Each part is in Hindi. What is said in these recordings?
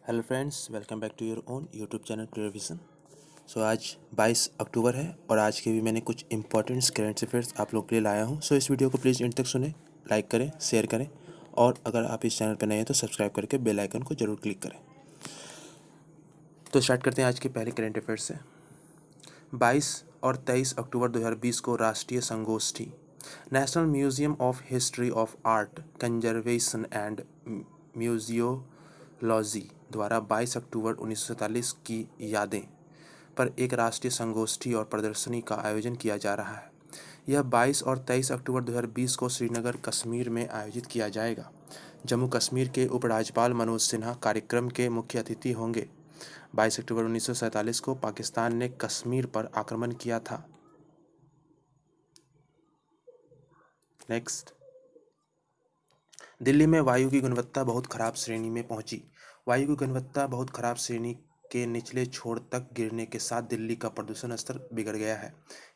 Hello friends, welcome back to your own YouTube channel clear vision. So आज 22 अक्टूबर है और आज के भी मैंने कुछ इंपॉर्टेंट्स करेंट अफेयर्स आप लोग के लिए लाया हूँ। सो इस वीडियो को प्लीज़ एंड तक सुने, लाइक करें, शेयर करें और अगर आप इस चैनल पर नए हैं तो सब्सक्राइब करके बेल आइकन को जरूर क्लिक करें। तो स्टार्ट करते हैं आज के पहले करेंट अफेयर्स से। 22 और 23 अक्टूबर 2020 को राष्ट्रीय संगोष्ठी national museum of history of art conservation and museology द्वारा 22 अक्टूबर 1947 की यादें पर एक राष्ट्रीय संगोष्ठी और प्रदर्शनी का आयोजन किया जा रहा है। यह 22 और 23 अक्टूबर 2020 को श्रीनगर, कश्मीर में आयोजित किया जाएगा। जम्मू कश्मीर के उपराज्यपाल मनोज सिन्हा कार्यक्रम के मुख्य अतिथि होंगे। 22 अक्टूबर 1947 को पाकिस्तान ने कश्मीर पर आक्रमण किया था। नेक्स्ट, दिल्ली में वायु की गुणवत्ता बहुत खराब श्रेणी में पहुंची। वायु की गुणवत्ता बहुत खराब श्रेणी के निचले छोर तक गिरने के साथ दिल्ली का प्रदूषण स्तर बिगड़ गया है।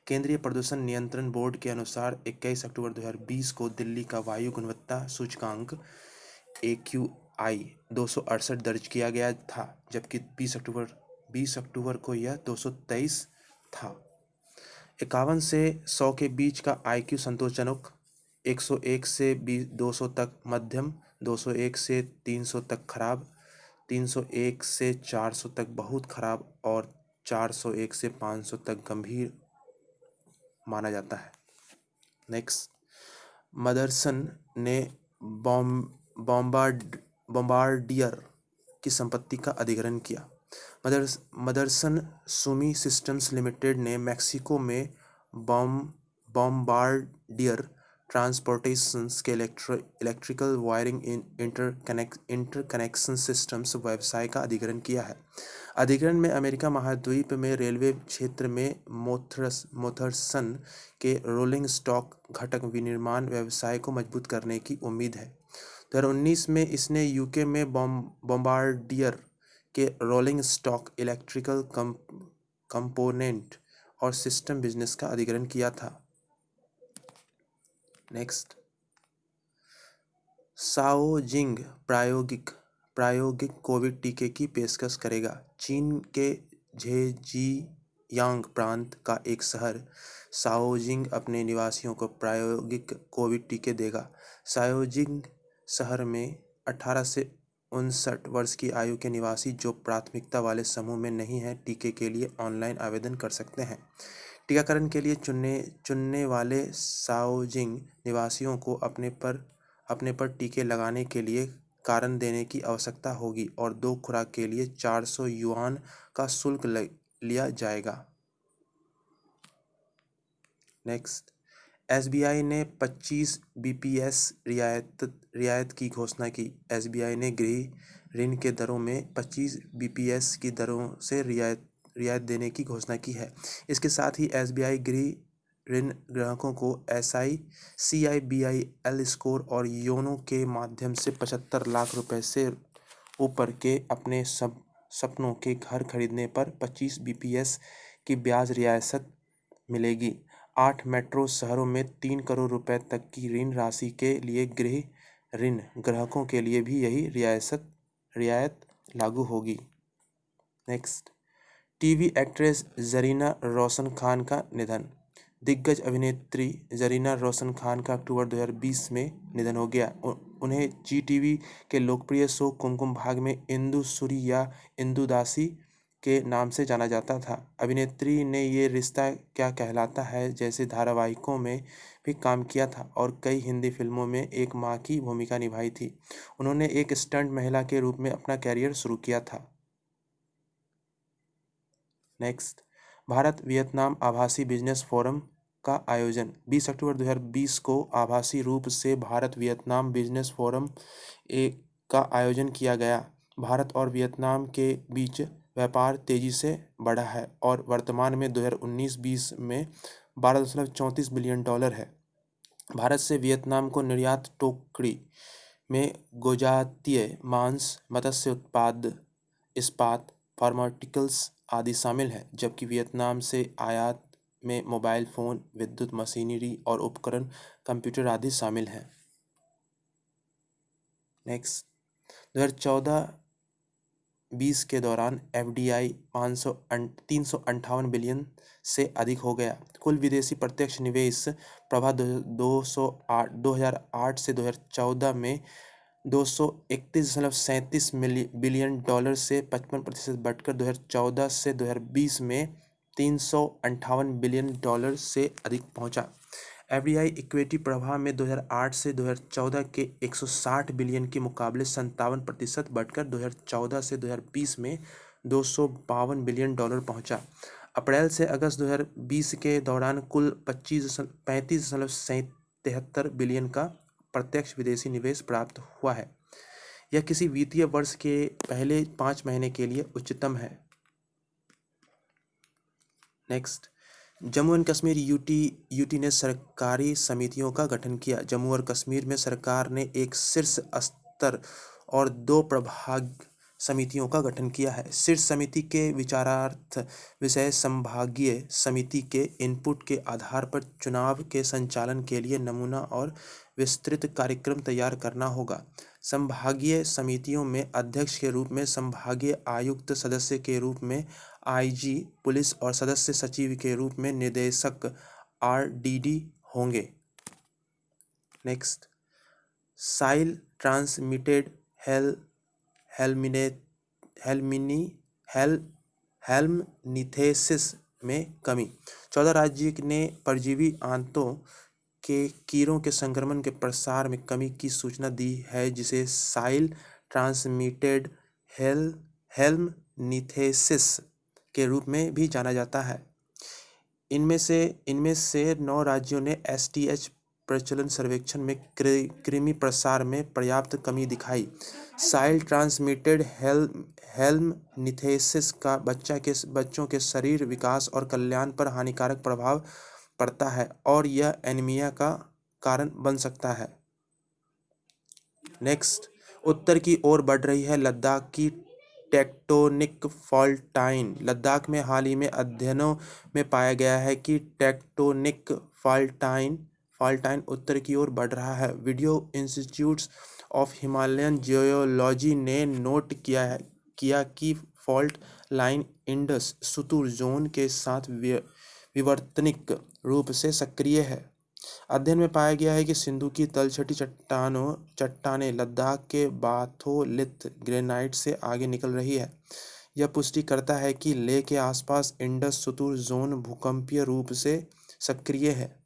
केंद्रीय प्रदूषण नियंत्रण बोर्ड के अनुसार 21 अक्टूबर 2020 को दिल्ली का वायु गुणवत्ता सूचकांक AQI 268 दर्ज किया गया था, जबकि 20 अक्टूबर को यह 223 था। 51 से 100 के बीच का IQ संतोषजनक, 101 से 200 तक मध्यम, 201 से 300 तक खराब, 301 से 400 तक बहुत खराब और 401 से 500 तक गंभीर माना जाता है। नेक्स्ट, मदरसन ने बॉम्बार्डियर की संपत्ति का अधिग्रहण किया। मदरसन सुमी सिस्टम्स लिमिटेड ने मैक्सिको में बॉम्बार्डियर ट्रांसपोर्टेशंस के इलेक्ट्रिकल वायरिंग इंटरकनेक्शन सिस्टम्स व्यवसाय का अधिग्रहण किया है। अधिग्रहण में अमेरिका महाद्वीप में रेलवे क्षेत्र में मोथरसन के रोलिंग स्टॉक घटक विनिर्माण व्यवसाय को मजबूत करने की उम्मीद है। 2019 में इसने यूके में बॉम्बार्डियर के रोलिंग स्टॉक, इलेक्ट्रिकल कंपोनेंट और सिस्टम बिजनेस का अधिग्रहण किया था। नेक्स्ट, शाओजिंग प्रायोगिक कोविड टीके की पेशकश करेगा। चीन के झेजियांग प्रांत का एक शहर शाओजिंग अपने निवासियों को प्रायोगिक कोविड टीके देगा। शाओजिंग शहर में 18 से 59 वर्ष की आयु के निवासी जो प्राथमिकता वाले समूह में नहीं हैं, टीके के लिए ऑनलाइन आवेदन कर सकते हैं। टीकाकरण के लिए चुनने वाले शाओजिंग निवासियों को अपने पर टीके लगाने के लिए कारण देने की आवश्यकता होगी और 2 खुराक के लिए 400 युआन का शुल्क लिया जाएगा। नेक्स्ट, SBI ने 25 BPS रियायत की घोषणा की। SBI ने गृह ऋण के दरों में 25 BPS की दरों से रियायत देने की घोषणा की है। इसके साथ ही SBI गृह ऋण ग्राहकों को CIBIL स्कोर और योनो के माध्यम से 75 लाख रुपए से ऊपर के अपने सपनों के घर खरीदने पर 25 BPS की ब्याज रियायत मिलेगी। 8 मेट्रो शहरों में 3 करोड़ रुपए तक की ऋण राशि के लिए गृह ऋण ग्राहकों के लिए भी यही रियायत लागू होगी। नेक्स्ट, टीवी एक्ट्रेस जरीना रोशन खान का निधन। दिग्गज अभिनेत्री जरीना रोशन खान का अक्टूबर 2020 में निधन हो गया। उन्हें GTV के लोकप्रिय शो कुमकुम भाग्य में इंदु सूरी या इंदु दासी के नाम से जाना जाता था। अभिनेत्री ने ये रिश्ता क्या कहलाता है जैसे धारावाहिकों में भी काम किया था और कई हिंदी फिल्मों में एक मां की भूमिका निभाई थी। उन्होंने एक स्टंट महिला के रूप में अपना कैरियर शुरू किया था। नेक्स्ट, भारत वियतनाम आभासी बिजनेस फोरम का आयोजन। 20 अक्टूबर 2020 को आभासी रूप से भारत वियतनाम बिजनेस फोरम का आयोजन किया गया। भारत और वियतनाम के बीच व्यापार तेजी से बढ़ा है और वर्तमान में 2019-20 में $12.34 बिलियन है। भारत से वियतनाम को निर्यात टोकरी में गोजातीय मांस, मत्स्य उत्पाद, इस्पात, फार्मास्यूटिकल्स आदि शामिल है, जबकि वियतनाम से आयात में मोबाइल फोन, विद्युत मशीनरी और उपकरण, कंप्यूटर आदि शामिल हैं। नेक्स्ट, 2014 2020 के दौरान FDI 358 बिलियन से अधिक हो गया। कुल विदेशी प्रत्यक्ष निवेश प्रवाह 2008 से 2014 में 231.37 बिलियन डॉलर से 55% बढ़कर 2014 से 2020 में 358 बिलियन डॉलर से अधिक पहुंचा। FDI इक्विटी प्रवाह में 2008 से 2014 के 160 बिलियन के मुकाबले 57% बढ़कर 2014 से 2020 में 252 बिलियन डॉलर पहुंचा। अप्रैल से अगस्त 2020 के दौरान कुल 35.73 बिलियन का प्रत्यक्ष विदेशी निवेश प्राप्त हुआ है। यह किसी वित्तीय वर्ष के पहले 5 महीने के लिए उच्चतम है। Next, Jammu and Kashmir UT ने सरकारी समितियों का गठन किया। जम्मू और कश्मीर में सरकार ने एक शीर्ष स्तर और 2 प्रभाग समितियों का गठन किया है। शीर्ष समिति के विचारार्थ विषय संभागीय समिति के इनपुट के आधार पर चुनाव के संचालन के लिए नमूना और विस्तृत कार्यक्रम तैयार करना होगा। संभागीय समितियों में अध्यक्ष के रूप में संभागीय आयुक्त, सदस्य के रूप में IG पुलिस और सदस्य सचिव के रूप में निदेशक RDD होंगे। नेक्स्ट, साइल ट्रांसमिटेड हेल्मनीथेसिस में कमी। 14 राज्य ने परजीवी आंतों के कीड़ों के संक्रमण के प्रसार में कमी की सूचना दी है, जिसे साइल ट्रांसमिटेड हेल्मनीथेसिस के रूप में भी जाना जाता है। इनमें से 9 राज्यों ने STH प्रचलन सर्वेक्षण में कृमि प्रसार में पर्याप्त कमी दिखाई। साइल ट्रांसमिटेड हेल्मनीथेसिस का बच्चों के शरीर, विकास और कल्याण पर हानिकारक प्रभाव पड़ता है और यह एनीमिया का कारण बन सकता है। नेक्स्ट, उत्तर की ओर बढ़ रही है लद्दाख की टेक्टोनिक फॉल्टाइन। लद्दाख में हाल ही में अध्ययनों में पाया गया है कि टेक्टोनिक फॉल्टाइन उत्तर की ओर बढ़ रहा है। Video institutes of Himalayan geology ने नोट किया कि फॉल्ट लाइन इंडस सुतुर जोन के साथ विवर्तनिक रूप से सक्रिय है। अध्ययन में पाया गया है कि सिंधु की तलछटी चट्टानें लद्दाख के बाथोलिथ ग्रेनाइट से आगे निकल रही है। यह पुष्टि करता है कि लेह के आसपास इंडस सुतुर जोन भूकंपीय रूप से सक्रिय है।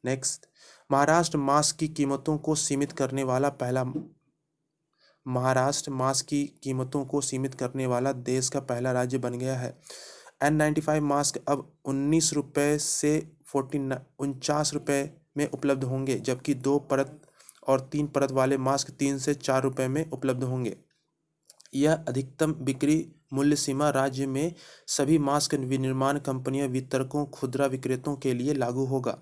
नेक्स्ट, महाराष्ट्र मास्क की कीमतों को सीमित करने वाला देश का पहला राज्य बन गया है। N95 मास्क अब 19 रुपये से 49 रुपये में उपलब्ध होंगे, जबकि 2 परत और 3 परत वाले मास्क 3 से 4 रुपये में उपलब्ध होंगे। यह अधिकतम बिक्री मूल्य सीमा राज्य में सभी मास्क विनिर्माण कंपनियों, वितरकों, खुदरा विक्रेताओं के लिए लागू होगा।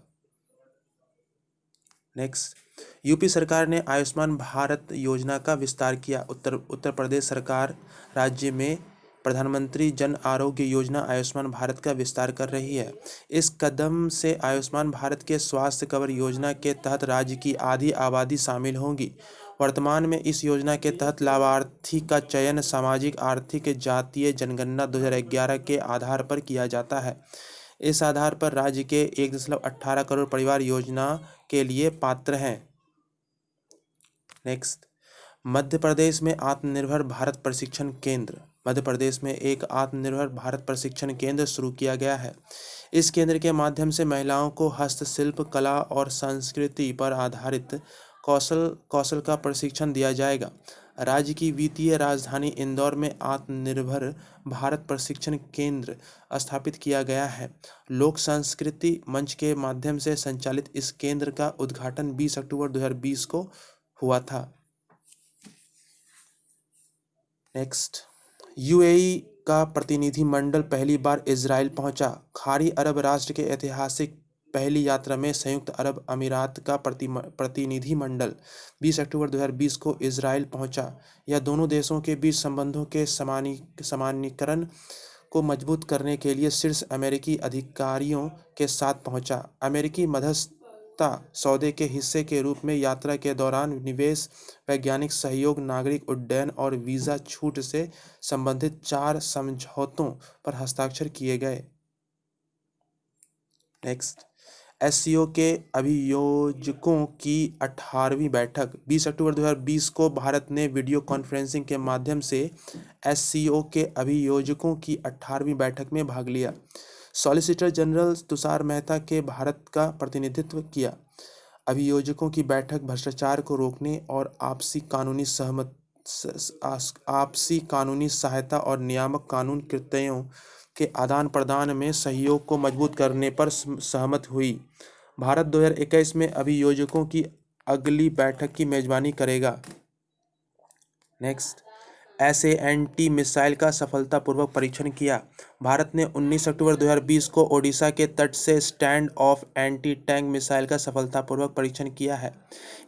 नेक्स्ट, यूपी सरकार ने आयुष्मान भारत योजना का विस्तार किया। उत्तर प्रदेश सरकार राज्य में प्रधानमंत्री जन आरोग्य योजना आयुष्मान भारत का विस्तार कर रही है। इस कदम से आयुष्मान भारत के स्वास्थ्य कवर योजना के तहत राज्य की आधी आबादी शामिल होगी। वर्तमान में इस योजना के तहत लाभार्थी का चयन सामाजिक आर्थिक जातीय जनगणना 2011 के आधार पर किया जाता है। इस आधार पर राज्य के 1.18 करोड़ परिवार योजना के लिए पात्र हैं। नेक्स्ट, मध्य प्रदेश में आत्मनिर्भर भारत प्रशिक्षण केंद्र। मध्य प्रदेश में एक आत्मनिर्भर भारत प्रशिक्षण केंद्र शुरू किया गया है। इस केंद्र के माध्यम से महिलाओं को हस्तशिल्प, कला और संस्कृति पर आधारित कौशल का प्रशिक्षण दिया जाएगा। राज्य की वित्तीय राजधानी इंदौर में आत्मनिर्भर भारत प्रशिक्षण केंद्र स्थापित किया गया है। लोक संस्कृति मंच के माध्यम से संचालित इस केंद्र का उद्घाटन 20 अक्टूबर 2020 को हुआ था। नेक्स्ट, UAE का प्रतिनिधिमंडल पहली बार इजराइल पहुंचा। खाड़ी अरब राष्ट्र के ऐतिहासिक पहली यात्रा में संयुक्त अरब अमीरात का प्रतिनिधिमंडल 20 अक्टूबर 2020 को इजराइल पहुंचा। यह दोनों देशों के बीच संबंधों के सामान्यीकरण को मजबूत करने के लिए शीर्ष अमेरिकी अधिकारियों के साथ पहुंचा। अमेरिकी समझौता सौदे के हिस्से के रूप में यात्रा के दौरान निवेश, वैज्ञानिक सहयोग, नागरिक उड्डयन और वीजा छूट से संबंधित 4 समझौतों पर हस्ताक्षर किए गए। नेक्स्ट, एससीओ के अभियोजकों की 18वीं बैठक। 20 अक्टूबर 2020 को भारत ने वीडियो कॉन्फ्रेंसिंग के माध्यम से एससीओ के अभियोजकों की 18वीं बैठक में भाग लिया। सॉलिसिटर जनरल तुषार मेहता के भारत का प्रतिनिधित्व किया। अभियोजकों की बैठक भ्रष्टाचार को रोकने और आपसी कानूनी सहायता और नियामक कानून कृत्यों के आदान प्रदान में सहयोग को मजबूत करने पर सहमत हुई। भारत 2021 में अभियोजकों की अगली बैठक की मेजबानी करेगा। नेक्स्ट, एसएएनटी मिसाइल का सफलतापूर्वक परीक्षण किया। भारत ने 19 अक्टूबर 2020 को ओडिशा के तट से stand of anti tank missile का सफलतापूर्वक परीक्षण किया है।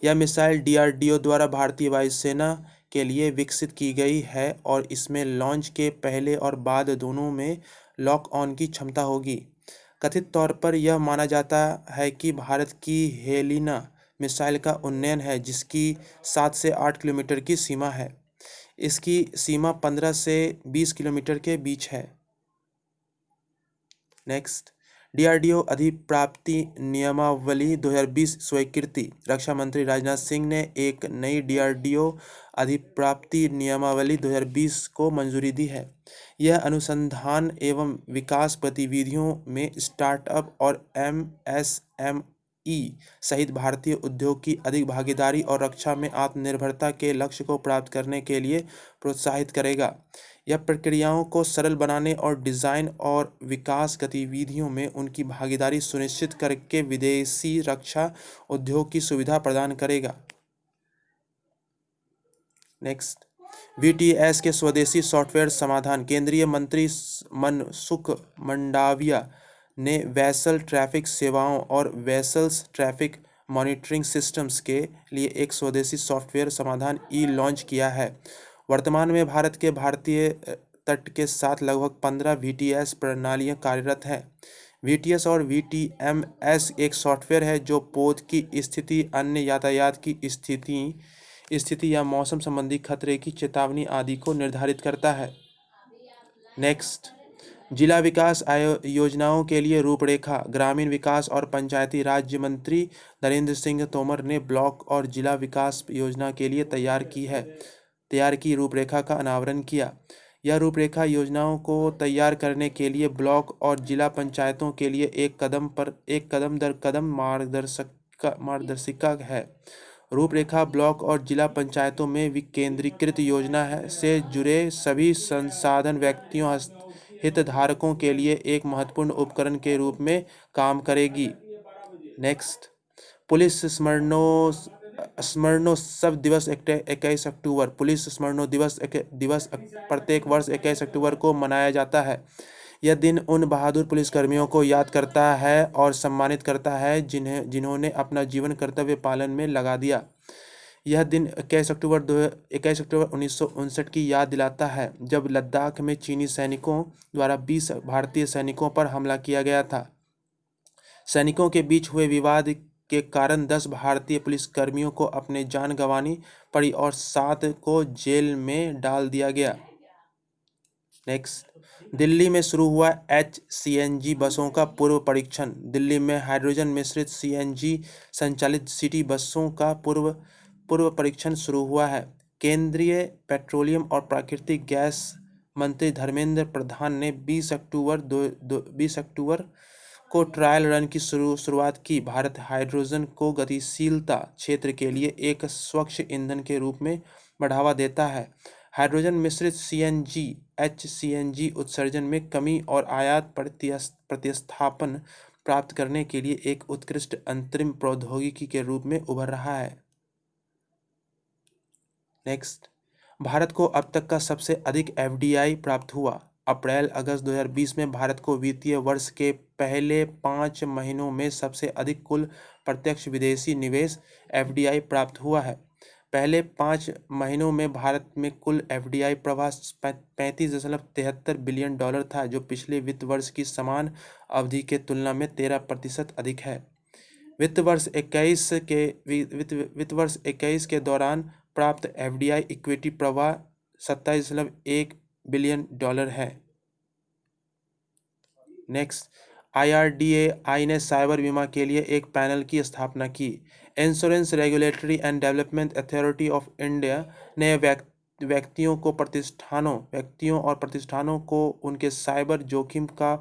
यह मिसाइल डीआरडीओ द्वारा भारतीय वायुसेना के लिए विकसित की गई है और इसमें लॉन्च के पहले और बाद दोनों में लॉक ऑन की क्षमता होगी। कथित तौर पर यह माना जाता है कि भारत की हेलिना मिसाइल का उन्नयन है, जिसकी 7 से 8 किलोमीटर की सीमा है। इसकी सीमा 15 से 20 किलोमीटर के बीच है। नेक्स्ट, डीआरडीओ अधिप्राप्ति नियमावली 2020 स्वीकृति। रक्षा मंत्री राजनाथ सिंह ने एक नई डीआरडीओ अधिप्राप्ति नियमावली 2020 को मंजूरी दी है। यह अनुसंधान एवं विकास गतिविधियों में स्टार्टअप और एमएसएमई सहित भारतीय उद्योग की अधिक भागीदारी और रक्षा में आत्मनिर्भरता के लक्ष्य को प्राप्त करने के लिए प्रोत्साहित करेगा। यह प्रक्रियाओं को सरल बनाने और डिज़ाइन और विकास गतिविधियों में उनकी भागीदारी सुनिश्चित करके विदेशी रक्षा उद्योग की सुविधा प्रदान करेगा। नेक्स्ट, वीटीएस के स्वदेशी सॉफ्टवेयर समाधान। केंद्रीय मंत्री मनसुख मंडाविया ने वेसल ट्रैफिक सेवाओं और वेसल्स ट्रैफिक मॉनिटरिंग सिस्टम्स के लिए एक स्वदेशी सॉफ्टवेयर समाधान लॉन्च किया है। वर्तमान में भारत के भारतीय तट के साथ लगभग 15 वीटीएस प्रणालियां कार्यरत हैं। वीटीएस और वीटीएमएस एक सॉफ्टवेयर है जो पोत की स्थिति, अन्य यातायात की स्थिति या मौसम संबंधी खतरे की चेतावनी आदि को निर्धारित करता है। नेक्स्ट, जिला विकास योजनाओं के लिए रूपरेखा। ग्रामीण विकास और पंचायती राज्य मंत्री नरेंद्र सिंह तोमर ने ब्लॉक और जिला विकास योजना के लिए तैयार की रूपरेखा का अनावरण किया। यह रूपरेखा योजनाओं को तैयार करने के लिए ब्लॉक और जिला पंचायतों के लिए एक कदम दर कदम मार्गदर्शिका है। रूपरेखा ब्लॉक और जिला पंचायतों में विकेंद्रीकृत योजना से जुड़े सभी संसाधन व्यक्तियों हितधारकों के लिए एक महत्वपूर्ण उपकरण के रूप में काम करेगी। नेक्स्ट, पुलिस स्मरणोत्सव दिवस 21 अक्टूबर। पुलिस स्मरणोत्सव दिवस प्रत्येक वर्ष 21 अक्टूबर को मनाया जाता है। यह दिन उन बहादुर पुलिसकर्मियों को याद करता है और सम्मानित करता है जिन्होंने अपना जीवन कर्तव्य पालन में लगा दिया। यह दिन 21 अक्टूबर 1959 की याद दिलाता है, जब लद्दाख में चीनी सैनिकों द्वारा 20 भारतीय सैनिकों पर हमला किया गया था। सैनिकों के बीच हुए विवाद के कारण 10 भारतीय पुलिसकर्मियों को अपनी जान गंवानी पड़ी और 7 को जेल में डाल दिया गया। नेक्स्ट, दिल्ली में शुरू हुआ HCNG बसों का पूर्व परीक्षण। दिल्ली में हाइड्रोजन मिश्रित CNG संचालित सिटी बसों का पूर्व परीक्षण शुरू हुआ है। केंद्रीय पेट्रोलियम और प्राकृतिक गैस मंत्री धर्मेंद्र प्रधान ने 20 अक्टूबर को ट्रायल रन की शुरुआत की। भारत हाइड्रोजन को गतिशीलता क्षेत्र के लिए एक स्वच्छ ईंधन के रूप में बढ़ावा देता है। हाइड्रोजन मिश्रित CNG HCNG उत्सर्जन में कमी और आयात प्रतिस्थापन प्राप्त करने के लिए एक उत्कृष्ट अंतरिम प्रौद्योगिकी के रूप में उभर रहा है। नेक्स्ट, भारत को अब तक का सबसे अधिक FDI प्राप्त हुआ। अप्रैल-अगस्त 2020 में भारत को वित्तीय वर्ष के पहले 5 महीनों में सबसे अधिक कुल प्रत्यक्ष विदेशी निवेश FDI प्राप्त हुआ है। पहले 5 महीनों में भारत में कुल FDI प्रवाह $35.73 बिलियन था, जो पिछले वित्त वर्ष की समान अवधि के तुलना में 13% अधिक है। वित्त वर्ष 21 के दौरान प्राप्त एफडीआई इक्विटी प्रवाह $27.1 बिलियन है। नेक्स्ट, IRDAI ने साइबर बीमा के लिए एक पैनल की स्थापना की। Insurance regulatory and development authority of India ने व्यक्तियों और प्रतिष्ठानों को उनके साइबर जोखिम का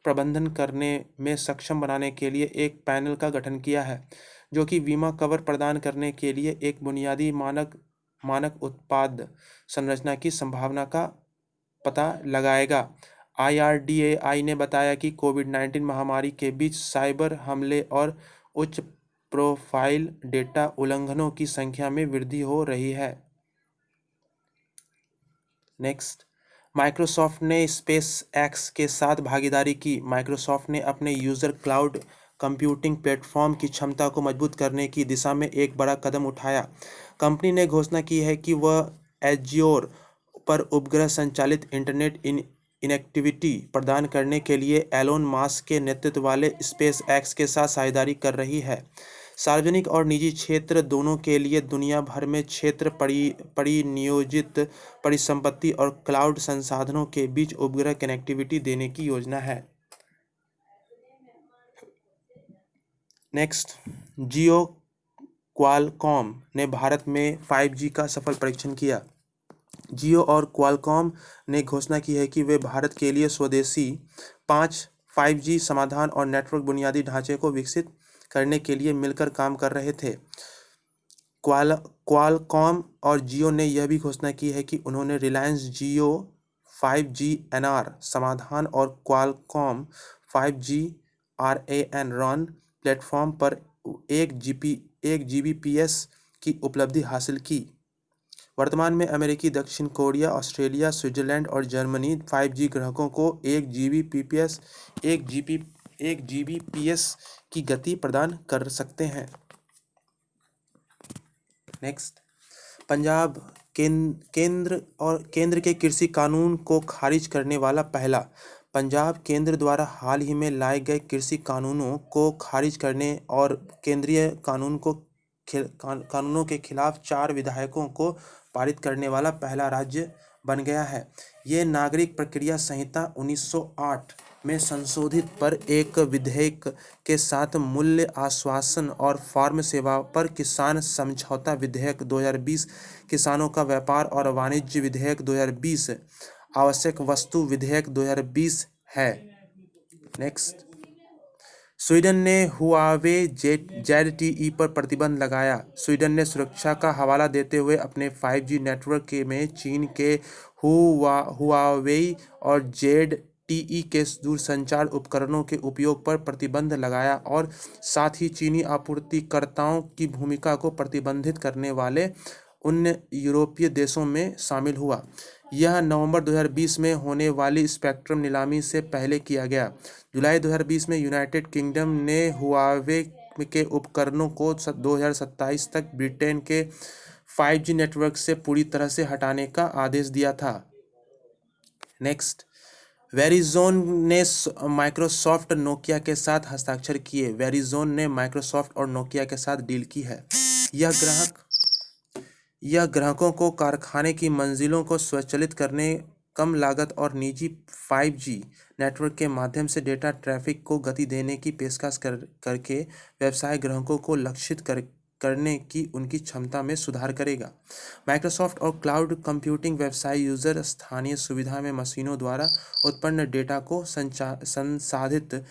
प्रबंधन करने में सक्षम बनाने के लिए एक पैनल का गठन किया है, जो कि बीमा कवर प्रदान करने के लिए एक बुनियादी मानक उत्पाद संरचना की संभावना का पता लगाएगा। IRDAI ने बताया कि कोविड-19 महामारी के बीच साइबर हमले और उच्च प्रोफाइल डेटा उल्लंघनों की संख्या में वृद्धि हो रही है। नेक्स्ट, माइक्रोसॉफ्ट ने स्पेस एक्स के साथ भागीदारी की। माइक्रोसॉफ्ट ने अपने यूजर क्लाउड कंप्यूटिंग प्लेटफॉर्म की क्षमता को मजबूत करने की दिशा में एक बड़ा कदम उठाया। कंपनी ने घोषणा की है कि वह एज्योर पर उपग्रह संचालित इंटरनेट कनेक्टिविटी प्रदान करने के लिए एलोन मस्क के नेतृत्व वाले स्पेस एक्स के साथ साझेदारी कर रही है। सार्वजनिक और निजी क्षेत्र दोनों के लिए दुनिया भर में क्षेत्र परिनियोजित परिसंपत्ति और क्लाउड संसाधनों के बीच उपग्रह कनेक्टिविटी देने की योजना है। नेक्स्ट, जियो क्वालकॉम ने भारत में 5G का सफल परीक्षण किया। जियो और क्वालकॉम ने घोषणा की है कि वे भारत के लिए स्वदेशी 5G समाधान और नेटवर्क बुनियादी ढांचे को विकसित करने के लिए मिलकर काम कर रहे थे। क्वालकॉम और जियो ने यह भी घोषणा की है कि उन्होंने रिलायंस जियो 5G NR समाधान और क्वालकॉम 5G RAN प्लेटफॉर्म पर 1 Gbps की उपलब्धि हासिल की। वर्तमान में अमेरिकी, दक्षिण कोरिया, ऑस्ट्रेलिया, स्विट्जरलैंड और जर्मनी 5G ग्राहकों को 1 Gbps की गति प्रदान कर सकते हैं। नेक्स्ट, पंजाब केंद्र के कृषि कानून को खारिज करने वाला पहला। पंजाब केंद्र द्वारा हाल ही में लाए गए कृषि कानूनों को खारिज करने और केंद्रीय कानूनों के खिलाफ 4 विधेयकों को पारित करने वाला पहला राज्य बन गया है। ये नागरिक प्रक्रिया संहिता 1908 में संशोधित पर एक विधेयक के साथ मूल्य आश्वासन और फार्म सेवा पर किसान समझौता विधेयक 2020, किसानों का व्यापार और वाणिज्य विधेयक 2020, आवश्यक वस्तु विधेयक 2020 है। नेक्स्ट, स्वीडन ने हुआवे ZTE पर प्रतिबंध लगाया। स्वीडन ने सुरक्षा का हवाला देते हुए अपने 5G नेटवर्क में चीन के हुआवेई और ZTE के दूरसंचार उपकरणों के उपयोग पर प्रतिबंध लगाया और साथ ही चीनी आपूर्तिकर्ताओं की भूमिका को प्रतिबंधित करने वाले अन्य यूरोपीय देशों में शामिल हुआ। यह नवंबर 2020 में होने वाली स्पेक्ट्रम नीलामी से पहले किया गया। जुलाई 2020 में यूनाइटेड किंगडम ने हुआवे के उपकरणों को 2027 तक ब्रिटेन के 5G नेटवर्क से पूरी तरह से हटाने का आदेश दिया था। नेक्स्ट, वेरिज़ोन ने माइक्रोसॉफ्ट नोकिया के साथ हस्ताक्षर किए। वेरिज़ोन ने माइक्रोसॉफ्ट और नोकिया के साथ डील की है। यह ग्राहकों को कारखाने की मंजिलों को स्वचालित करने, कम लागत और निजी 5G नेटवर्क के माध्यम से डेटा ट्रैफिक को गति देने की पेशकश करके व्यवसाय ग्राहकों को लक्षित करने की उनकी क्षमता में सुधार करेगा। माइक्रोसॉफ्ट और क्लाउड कंप्यूटिंग व्यवसाय यूजर स्थानीय सुविधा में मशीनों द्वारा उत्पन्न डेटा को संसाधित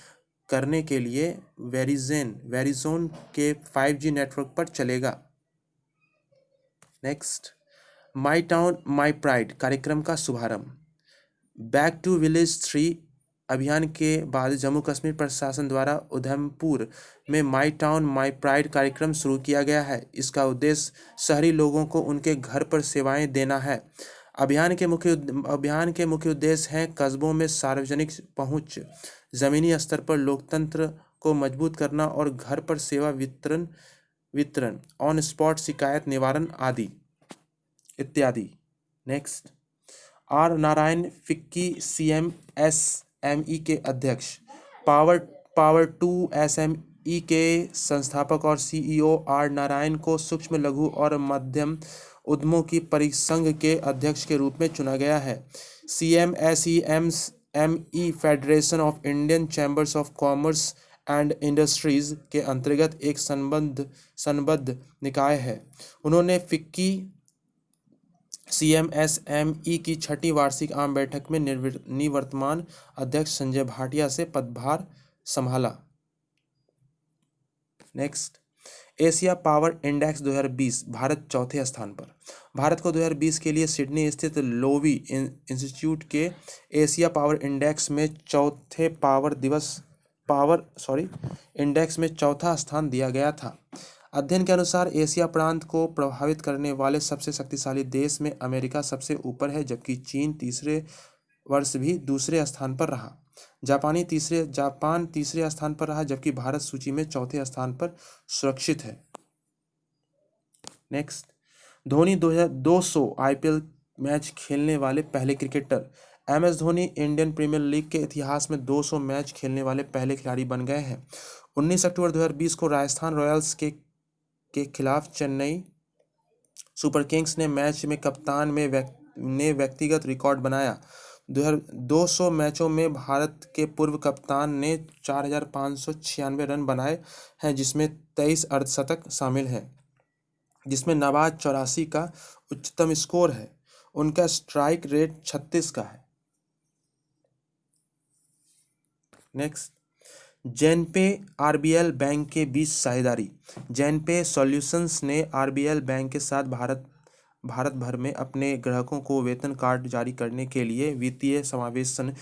करने के लिए वेरिज़ोन के 5G नेटवर्क पर चलेगा। Next, my town my pride कार्यक्रम का शुभारंभ। बैक टू विलेज 3 अभियान के बाद जम्मू कश्मीर प्रशासन द्वारा उधमपुर में माई टाउन माई प्राइड कार्यक्रम शुरू किया गया है। इसका उद्देश्य शहरी लोगों को उनके घर पर सेवाएं देना है। अभियान के मुख्य उद्देश्य हैं कस्बों में सार्वजनिक पहुंच, जमीनी स्तर पर लोकतंत्र को मजबूत करना और घर पर सेवा वितरण, ऑन स्पॉट शिकायत निवारण आदि इत्यादि। Next, R Narayan FICCI CMSME के अध्यक्ष। पावर 2 SME एमएसएमई के संस्थापक और सीईओ आर नारायण को सूक्ष्म लघु और मध्यम उद्यमों की परिसंघ के अध्यक्ष के रूप में चुना गया है। CMSME federation of Indian chambers of commerce and industries के अंतर्गत एक संबद्ध निकाय है। उन्होंने फिक्की सीएमएसएमई की छठी वार्षिक आम बैठक में निवर्तमान अध्यक्ष संजय भाटिया से पदभार संभाला। Next, Asia power index 2020, Bharat चौथे स्थान पर। भारत को 2020 के लिए सिडनी स्थित लोवी इंस्टीट्यूट के एशिया पावर इंडेक्स में इंडेक्स में चौथा स्थान दिया गया था। अध्ययन के अनुसार एशिया प्रांत को प्रभावित करने वाले सबसे शक्तिशाली देश में अमेरिका सबसे ऊपर है, जबकि चीन तीसरे वर्ष भी दूसरे स्थान पर रहा। जापान तीसरे स्थान पर रहा, जबकि भारत सूची में चौथे स्थान पर सुरक्षित है। नेक्स्ट, धोनी 200 आईपीएल मैच खेलने वाले पहले cricketer. MS Dhoni Indian Premier League के इतिहास में 200 मैच खेलने वाले पहले खिलाड़ी बन गए हैं। 19 अक्टूबर 2020 को राजस्थान रॉयल्स के खिलाफ चेन्नई सुपर किंग्स ने मैच में कप्तान ने व्यक्तिगत रिकॉर्ड बनाया। 200 मैचों में भारत के पूर्व कप्तान ने 4,596 रन बनाए हैं, जिसमें 23 अर्धशतक शामिल हैं, जिसमें नवाज 84 का उच्चतम स्कोर है। उनका स्ट्राइक रेट 36 का है। नेक्स्ट, जेनपे आरबीएल बैंक के बीच साझेदारी। जेनपे सॉल्यूशंस ने आरबीएल बैंक के साथ भारत भर में अपने ग्राहकों को वेतन कार्ड जारी करने के लिए वित्तीय समावेशन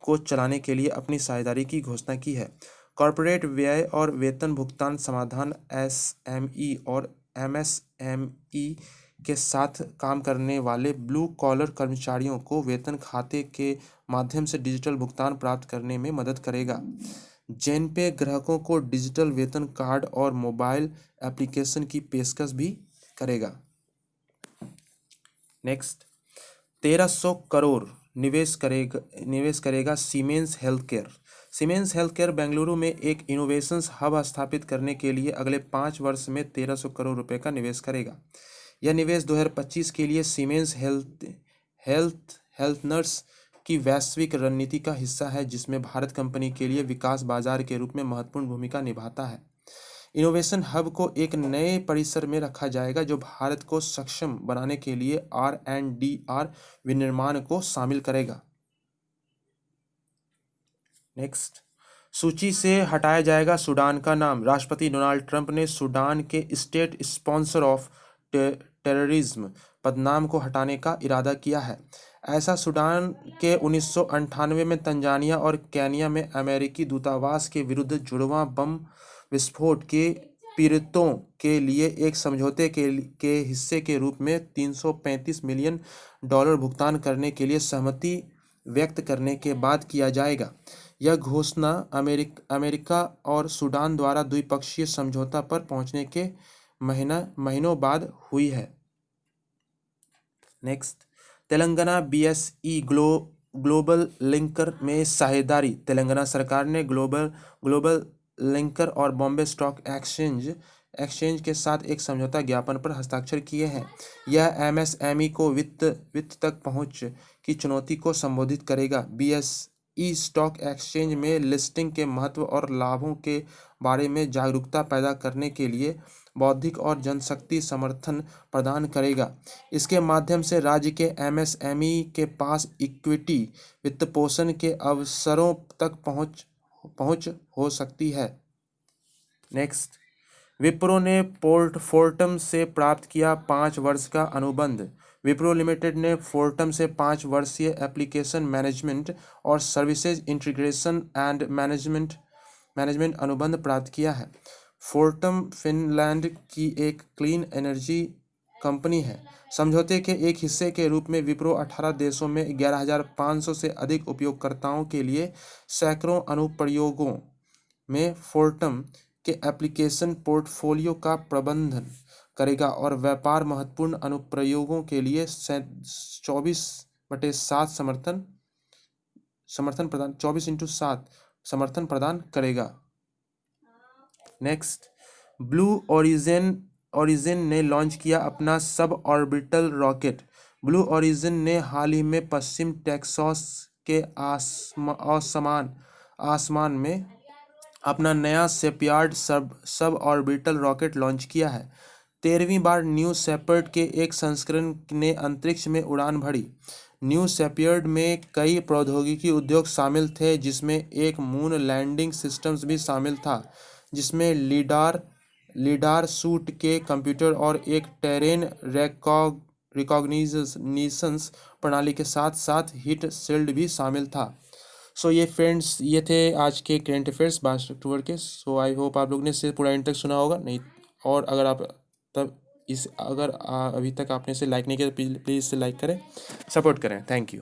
को चलाने के लिए अपनी साझेदारी की घोषणा की है। कॉर्पोरेट व्यय और वेतन भुगतान समाधान एसएमई और एमएसएमई के साथ काम करने वाले ब्लू कॉलर कर्मचारियों को वेतन खाते के माध्यम से डिजिटल भुगतान प्राप्त करने में मदद करेगा। जेनपे ग्राहकों को डिजिटल वेतन कार्ड और मोबाइल एप्लीकेशन की पेशकश भी करेगा। नेक्स्ट, 1300 करोड़ निवेश करेगा siemens healthcare. Siemens healthcare Bengaluru में एक इनोवेशंस हब स्थापित करने के लिए अगले 5 वर्ष में 1300 करोड़ रुपए का निवेश करेगा। यह निवेश 2025 के लिए सीमेंस हेल्थनर्स की वैश्विक रणनीति का हिस्सा है, जिसमें भारत कंपनी के लिए विकास बाजार के रूप में महत्वपूर्ण भूमिका निभाता है। इनोवेशन हब को एक नए परिसर में रखा जाएगा, जो भारत को सक्षम बनाने के लिए R&D विनिर्माण को शामिल करेगा। नेक्स्ट, सूची से हटाया जाएगा सूडान का नाम। राष्ट्रपति डोनाल्ड ट्रंप ने सूडान के स्टेट स्पॉन्सर ऑफ टेररिज्म पदनाम को हटाने का इरादा किया है। ऐसा सूडान के 1998 में तंजानिया और केन्या में अमेरिकी दूतावास के विरुद्ध जुड़वां बम विस्फोट के पीड़ितों के लिए एक समझौते के हिस्से के रूप में $335 मिलियन भुगतान करने के लिए सहमति व्यक्त करने के बाद किया जाएगा। यह घोषणा अमेरिका और सूडान द्वारा द्विपक्षीय समझौता पर पहुंचने के महीनों बाद हुई है। Next, Telangana BSE global linker में साझेदारी। तेलंगाना सरकार ने ग्लोबल लिंकर और बॉम्बे स्टॉक एक्सचेंज के साथ एक समझौता ज्ञापन पर हस्ताक्षर किए हैं। यह एमएसएमई को वित्त तक पहुंच की चुनौती को संबोधित करेगा। बीएसई स्टॉक एक्सचेंज में लिस्टिंग के महत्व और लाभों के बारे में जागरूकता पैदा करने के लिए बौद्धिक और जनशक्ति समर्थन प्रदान करेगा। इसके माध्यम से राज्य के एमएसएमई के पास इक्विटी वित्तपोषण के अवसरों तक पहुंच हो सकती है। नेक्स्ट, विप्रो ने फोर्टम से प्राप्त किया 5 वर्ष का अनुबंध। विप्रो लिमिटेड ने फोर्टम से 5 वर्षीय एप्लीकेशन मैनेजमेंट और सर्विसेज इंटीग्रेशन एंड मैनेजमेंट अनुबंध प्राप्त किया है। फोर्टम फिनलैंड की एक क्लीन एनर्जी कंपनी है। समझौते के एक हिस्से के रूप में विप्रो 18 देशों में 11,500 से अधिक उपयोगकर्ताओं के लिए सैकड़ों अनुप्रयोगों में फोर्टम के एप्लीकेशन पोर्टफोलियो का प्रबंधन करेगा और व्यापार महत्वपूर्ण अनुप्रयोगों के लिए 24/7 समर्थन प्रदान करेगा। नेक्स्ट, ब्लू ओरिजिन ने लॉन्च किया अपना sub orbital rocket. Blue origin ने हाल ही में पश्चिम टेक्सास के आसमान में अपना नया शेपयार्ड सब ऑर्बिटल रॉकेट लॉन्च किया है। 13वीं बार न्यू शेपर्ड के एक संस्करण ने अंतरिक्ष में उड़ान भरी। न्यू शेपर्ड में कई प्रौद्योगिकी उद्योग शामिल थे, जिसमें एक मून लैंडिंग सिस्टम्स भी शामिल था, जिसमें लीडार सूट के कंप्यूटर और एक टेरेन रिकॉग्निशंस प्रणाली के साथ साथ हीट शील्ड भी शामिल था। सो ये फ्रेंड्स, ये थे आज के करेंट अफेयर्स 22 अक्टूबर के। सो आई होप आप लोग ने इसे पूरा एंड तक सुना होगा। नहीं, और अगर आप अभी तक आपने इसे लाइक नहीं किया तो प्लीज़ इसे लाइक करें, सपोर्ट करें। Thank you.